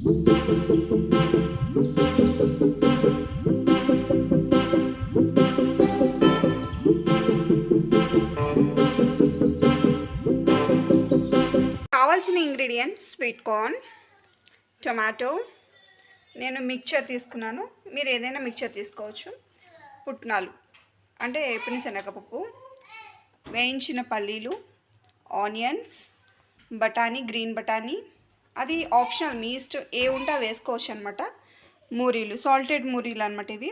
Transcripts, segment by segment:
కావాల్సిన ingredients sweet corn, tomato, నేను mixture తీసుకున్నాను, మీరు ఏదైనా మిక్చర్ తీసుకోవచ్చు, పుట్నాలు అంటే ఏపిన శనగపప్పు, వేయించిన పల్లీలు, ఆనియన్స్, బఠానీ, గ్రీన్ బఠానీ, అది ఆప్షనల్, మీ ఇష్టం ఏ ఉంటే వేసుకోవచ్చు అనమాట. మూరీలు, సాల్టెడ్ మూరీలు అనమాట ఇవి.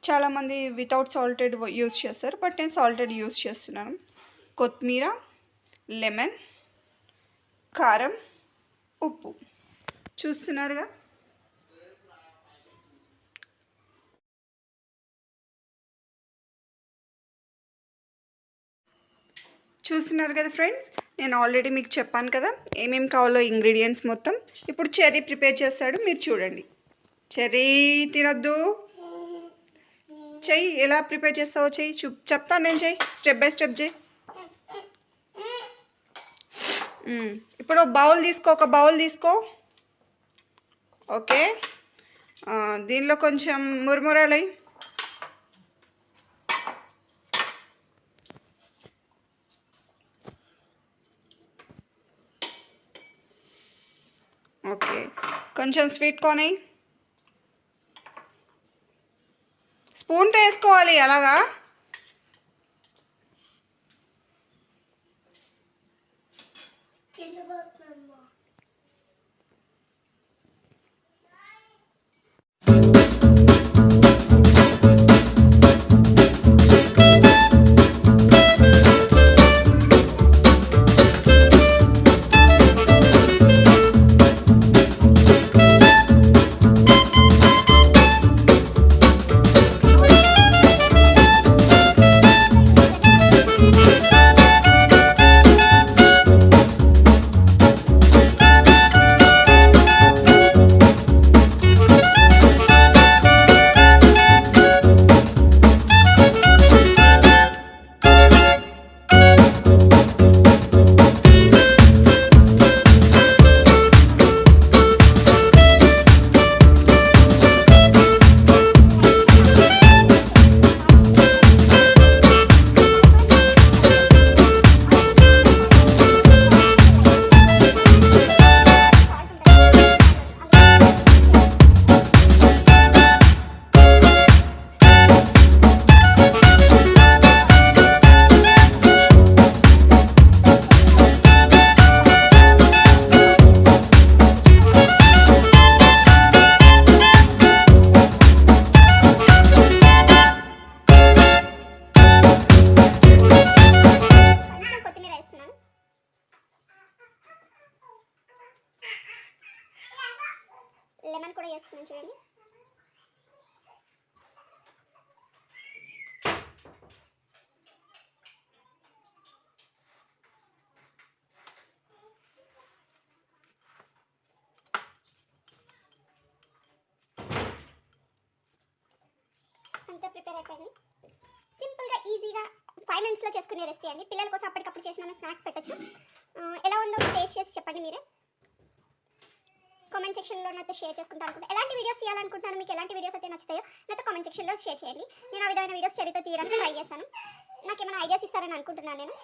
చాలామంది వితౌట్ సాల్టెడ్ యూస్ చేస్తారు, బట్ నేను సాల్టెడ్ యూస్ చేస్తున్నాను. కొత్తిమీర, లెమన్, కారం, ఉప్పు చూస్తున్నారుగా. చూస్తున్నారు కదా ఫ్రెండ్స్, నేను ఆల్రెడీ మీకు చెప్పాను కదా ఏమేమి కావాలో ఇంగ్రీడియంట్స్ మొత్తం. ఇప్పుడు చెర్రీ ప్రిపేర్ చేస్తాడు, మీరు చూడండి. చెర్రీ తినొద్దు, చెయ్యి ఎలా ప్రిపేర్ చేస్తావో చెయ్యి, చెప్తాను నేను, చెయ్యి స్టెప్ బై స్టెప్ చెయ్యి. ఇప్పుడు ఒక బౌల్ తీసుకో. ఓకే, దీనిలో కొంచెం మురుమురాలు. ఓకే, కొంచెం స్వీట్ కార్న్, స్పూన్తో వేసుకోవాలి అలాగా. లెమన్ కూడా వేస్తున్నాను చూడండి. అంతా ప్రిపేర్ అయిపోయింది. సింపుల్గా ఈజీగా 5 మినిట్స్లో చేసుకునే రెసిపీ అండి. పిల్లల కోసం అప్పటికప్పుడు చేసిన స్నాక్స్ పెట్టచ్చు. ఎలా ఉందో టేస్ట్ చేసి చెప్పండి మీరే. కామెంట్ సెక్షన్లో నాతో షేర్ చేసుకుంటా అనుకుంటే ఎలాంటి వీడియోస్ తీయాలనుకుంటున్నాను, మీకు ఎలాంటి వీడియోస్ అయితే నచ్చుతాయో నాతో కామెంట్ సెక్షన్లో షేర్ చేయండి. నేను ఆ విధమైన వీడియోస్ చెర్రీతో తీయడానికి ట్రై చేస్తాను. నాకు ఏమైనా ఐడియాస్ ఇస్తారని అనుకుంటున్నాను నేను.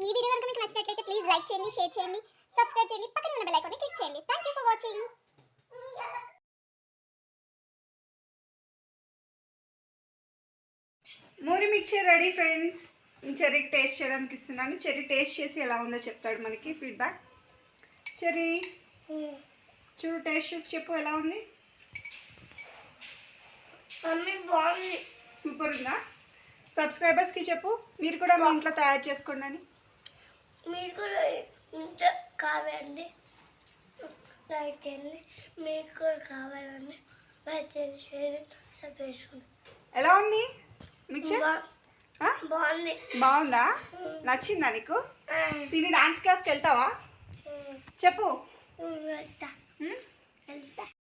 ఈ వీడియో కనుక మీకు నచ్చినట్లయితే ప్లీజ్ లైక్ చేయండి, షేర్ చేయండి, సబ్స్క్రైబ్ చేయండి, పక్కన ఉన్న బెల్ ఐకాన్ని క్లిక్ చేయండి. Thank you for watching. మూరి మిక్చర్ రెడీ ఫ్రెండ్స్. చెర్రీకి టేస్ట్ చేయడానికి ఇస్తున్నాను. చెర్రీ టేస్ట్ చేసి ఎలా ఉందో చెప్తాడు మనకి ఫీడ్బ్యాక్. చెర్రీ చూడు, టేస్ట్ చేసి చెప్పు ఎలా ఉంది. బాగుంది, సూపర్ ఉందా? సబ్స్క్రైబర్స్కి చెప్పు మీరు కూడా మీ ఇంట్లో తయారు చేసుకోండి అని. మీరు కూడా ఇంట్లో కావాలండి లైక్ చేయండి, మీకు కూడా కావాలండి లైక్ చేయండి, సబ్స్క్రైబ్ చేసుకోండి. ఎలా ఉంది మిక్చర్? బాగుంది. బాగుందా? నచ్చిందా నీకు? తిని డాన్స్ క్లాస్కి వెళ్తావా? చెప్పు. వెళ్తా.